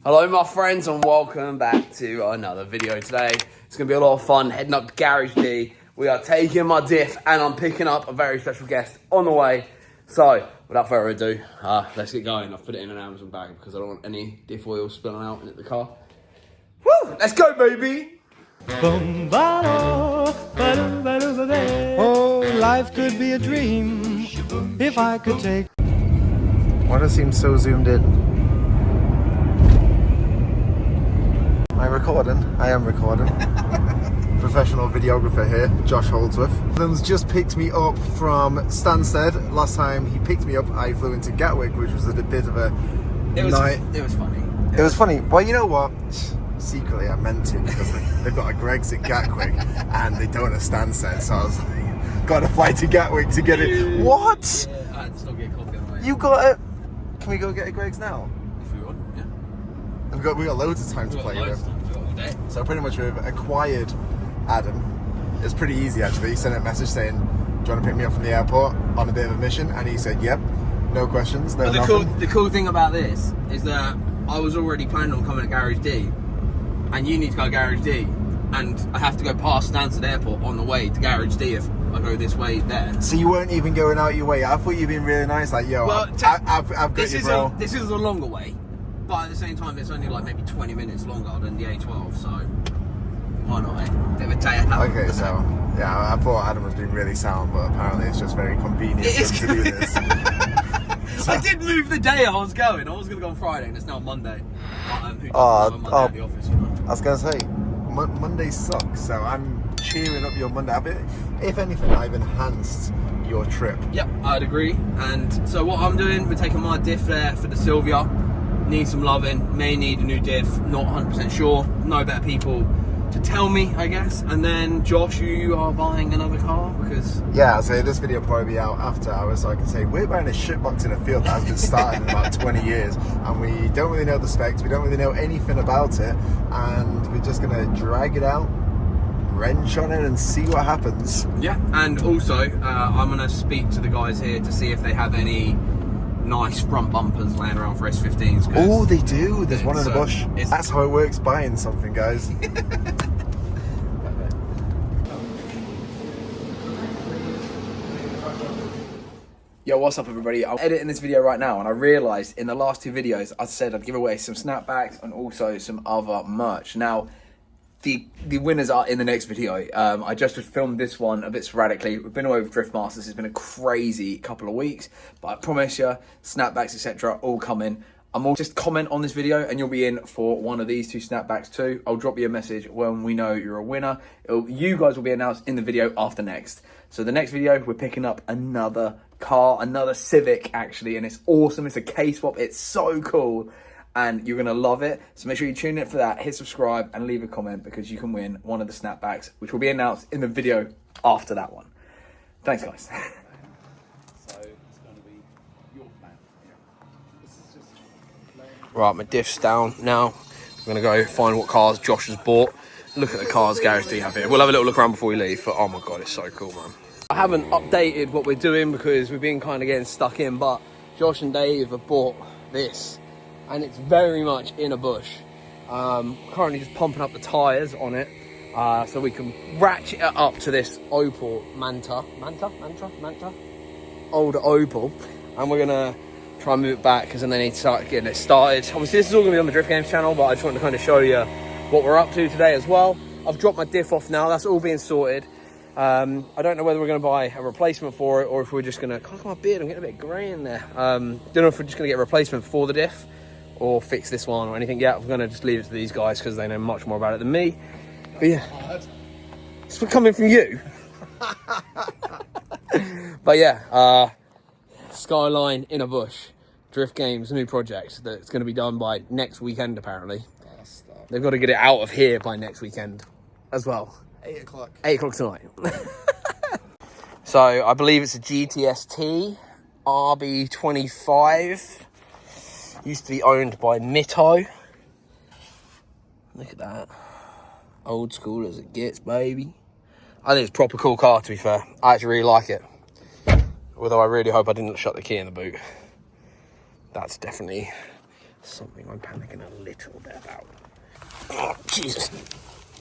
Hello my friends and welcome back to another video today. It's going to be a lot of fun heading up to Garage D. We are taking my diff and I'm picking up a very special guest on the way. So without further ado, let's get going. I've put it in an Amazon bag because I don't want any diff oil spilling out into the car. Woo! Let's go baby! Oh, life could be a dream if I could take. Why does it seem so zoomed in? Am I recording? I am recording. Professional videographer here, Josh Holdsworth. Adam's just picked me up from Stansted. Last time he picked me up, I flew into Gatwick, which was a bit of a night. It was funny. It was funny. Well, you know what? Secretly, I meant to because they've got a Greggs at Gatwick and they don't have Stansted. So I was like, got to fly to Gatwick to get it. What? Yeah, I had to still get a coffee on the way. You got it? Can we go get a Greggs now? If we want, yeah. We got loads of time to play with. So pretty much we've acquired Adam. It's pretty easy actually. He sent a message saying, do you want to pick me up from the airport on a bit of a mission? And he said, yep. No questions, no nothing. The cool thing about this is that I was already planning on coming to Garage D, and you need to go to Garage D, and I have to go past Stansted Airport on the way to Garage D if I go this way there. So you weren't even going out your way. I thought you'd been really nice, like, yo, well, I've got you, bro. This is a longer way, but at the same time, it's only like maybe 20 minutes longer than the A12, so why not, eh? Bit of a day out. Okay, so, yeah, I thought Adam was being really sound, but apparently it's just very convenient to do this. So. I did move the day I was going. I was going to go on Friday, and it's now Monday. Who doesn't go on Monday at the office, you know? I was going to say, Monday sucks, so I'm cheering up your Monday. If anything, I've enhanced your trip. Yep, I'd agree. And so what I'm doing, we're taking my diff there for the Sylvia. Need some loving, may need a new diff, not 100% sure. No better people to tell me, I guess. And then Josh, you are buying another car because... Yeah, so this video will probably be out after hours, so I can say we're buying a shitbox in a field that has been started in about 20 years, and we don't really know the specs, we don't really know anything about it, and we're just going to drag it out, wrench on it and see what happens. Yeah, and also I'm going to speak to the guys here to see if they have any nice front bumpers laying around for S15s. Oh, they do. There's one in the bush. That's how it works buying something, guys. Yo, what's up everybody? I'm editing this video right now and I realised in the last two videos I said I'd give away some snapbacks and also some other merch. Now, the winners are in the next video. I just filmed this one a bit sporadically. We've been away with Drift Masters. It's been a crazy couple of weeks, but I promise you, snapbacks, etc., all coming. Just comment on this video and you'll be in for one of these two snapbacks too. I'll drop you a message when we know you're a winner. You guys will be announced in the video after next. So the next video, we're picking up another car, another Civic actually, and it's awesome. It's a K-swap. It's so cool. And you're going to love it. So make sure you tune in for that, hit subscribe and leave a comment because you can win one of the snapbacks, which will be announced in the video after that one. Thanks, guys. So it's going to be your plan. Right, my diff's down now. I'm going to go find what cars Josh has bought. Look at the cars Garage D have here. We'll have a little look around before we leave, but oh my God, it's so cool, man. I haven't updated what we're doing because we've been kind of getting stuck in, but Josh and Dave have bought this. And it's very much in a bush. Currently just pumping up the tyres on it so we can ratchet it up to this Opel Manta, old Opel, and we're gonna try and move it back because then they need to start getting it started. Obviously this is all gonna be on the Drift Games channel, but I just wanted to kind of show you what we're up to today as well. I've dropped my diff off now, that's all being sorted. I don't know whether we're going to buy a replacement for it or if we're just going to... Look at my beard, I'm getting a bit grey in there. Don't know if we're just going to get a replacement for the diff or fix this one or anything yet. We're going to just leave it to these guys because they know much more about it than me. But yeah, it's coming from you. But yeah, Skyline in a bush, Drift Games, new project that's going to be done by next weekend apparently. They've got to get it out of here by next weekend as well. 8 o'clock. 8 o'clock tonight. So I believe it's a GTST RB25. Used to be owned by Mito. Look at that. Old school as it gets, baby. I think it's a proper cool car, to be fair. I actually really like it. Although I really hope I didn't shut the key in the boot. That's definitely something I'm panicking a little bit about. Oh, Jesus.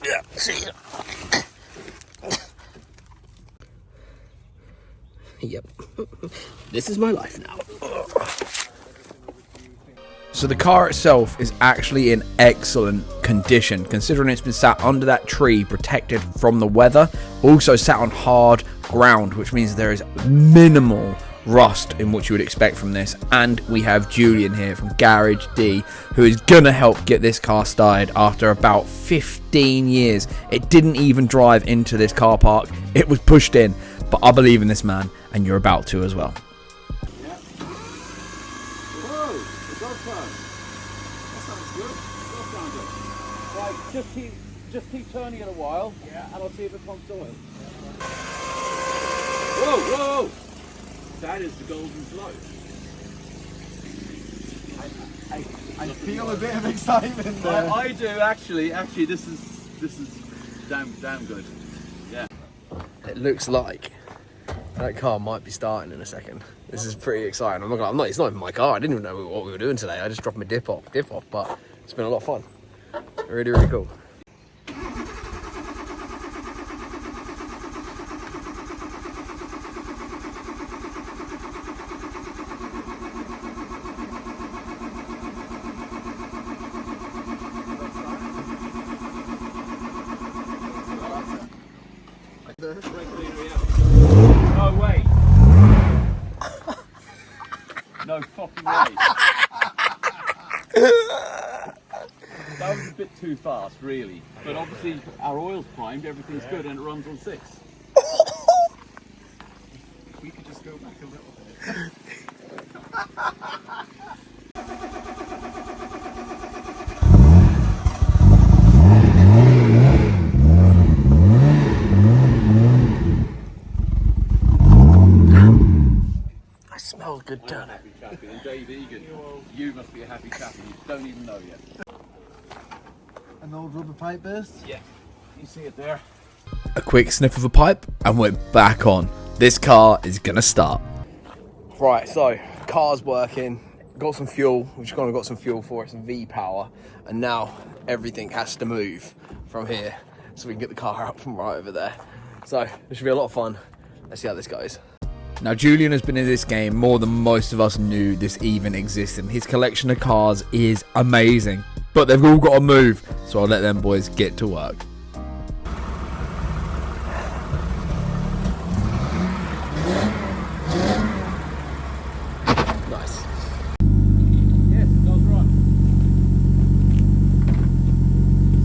Yeah, see ya. Yep. This is my life now. So the car itself is actually in excellent condition, considering it's been sat under that tree, protected from the weather, also sat on hard ground, which means there is minimal rust in what you would expect from this. And we have Julian here from Garage D, who is gonna help get this car started after about 15 years. It didn't even drive into this car park, it was pushed in. But I believe in this man, and you're about to as well. Just keep turning it a while, and I'll see if it pumps oil. Whoa! That is the golden flow. I feel a bit of excitement there. I do actually. This is damn good. Yeah. It looks like that car might be starting in a second. This is pretty exciting. It's not even my car. I didn't even know what we were doing today. I just dropped my diff off, but it's been a lot of fun. Really, really cool. No way. No fucking way. That was a bit too fast, really. But obviously, our oil's primed, everything's good, and it runs on 6. We could just go back a little bit. I smell good I'm a turn. happy chappy, and Dave Egan, you must be a happy chappy. You don't even know yet. An old rubber pipe burst? Yeah, you see it there. A quick sniff of a pipe, and we're back on. This car is gonna start. Right, so car's working. Got some fuel. We've just kind of got some fuel for it, some V power, and now everything has to move from here, so we can get the car out from right over there. So it should be a lot of fun. Let's see how this goes. Now, Julian has been in this game more than most of us knew this even existed. His collection of cars is amazing, but they've all got to move, so I'll let them boys get to work. Nice. Yes, it does run.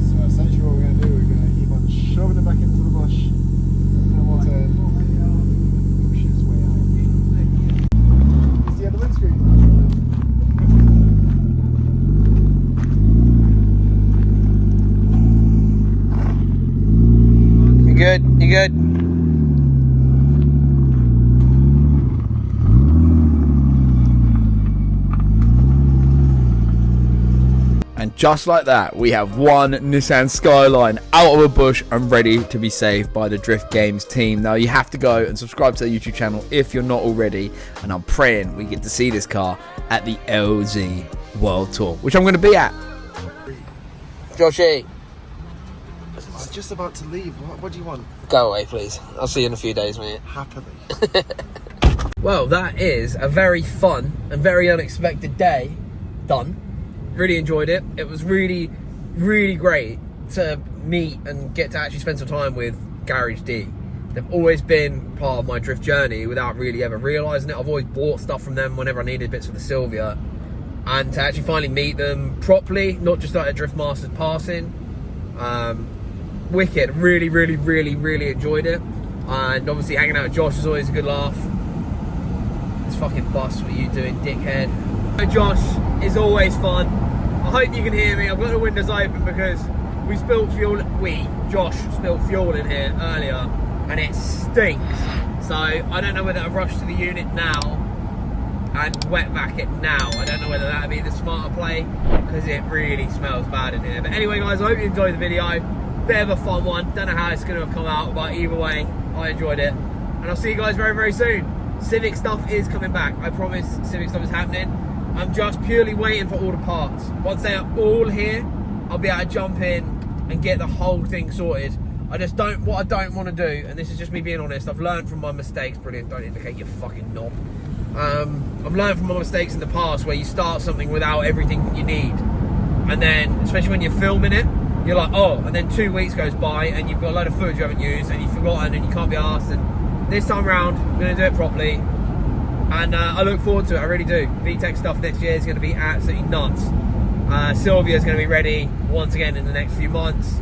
So essentially what we're going to do, we're going to keep on shoving it back into the bush. And we'll push his way out. Is the other windscreen? You good? You good? And just like that, we have one Nissan Skyline out of a bush and ready to be saved by the Drift Games team. Now, you have to go and subscribe to their YouTube channel if you're not already. And I'm praying we get to see this car at the LZ World Tour, which I'm going to be at. Joshy, I'm just about to leave. What do you want? go away, please. I'll see you in a few days, mate. Happily. Well, that is a very fun and very unexpected day done. Really enjoyed it. It was really, really great to meet and get to actually spend some time with Garage D. They've always been part of my drift journey without really ever realising it. I've always bought stuff from them whenever I needed bits for the Sylvia. And to actually finally meet them properly, not just like a Drift Masters passing, wicked. Really, really, really, really enjoyed it. And obviously hanging out with Josh is always a good laugh. This fucking bus, what are you doing, dickhead? Josh is always fun. I hope you can hear me. I've got the windows open because Josh spilled fuel in here earlier and it stinks. So I don't know whether to rush to the unit now and wet vac it now. I don't know whether that would be the smarter play because it really smells bad in here. But anyway guys, I hope you enjoyed the video. Bit of a fun one. Don't know how it's going to have come out, but either way, I enjoyed it. And I'll see you guys very, very soon. Civic stuff is coming back. I promise Civic stuff is happening. I'm just purely waiting for all the parts. Once they are all here, I'll be able to jump in and get the whole thing sorted. What I don't want to do, and this is just me being honest, I've learned from my mistakes. Brilliant, don't indicate you fucking knob. I've learned from my mistakes in the past where you start something without everything you need. And then, especially when you're filming it, you're like, oh, and then 2 weeks goes by and you've got a load of footage you haven't used and you've forgotten and you can't be asked. And this time around, I'm going to do it properly. And I look forward to it, I really do. VTech stuff next year is going to be absolutely nuts. Sylvia's going to be ready once again in the next few months.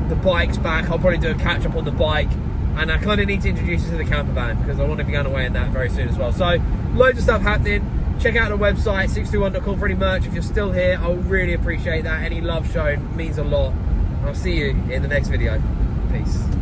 The bike's back, I'll probably do a catch up on the bike. And I kind of need to introduce you to the camper van because I want to be going away in that very soon as well. So, loads of stuff happening. Check out the website, 621.com for any merch. If you're still here, I'll really appreciate that. Any love shown means a lot. And I'll see you in the next video. Peace.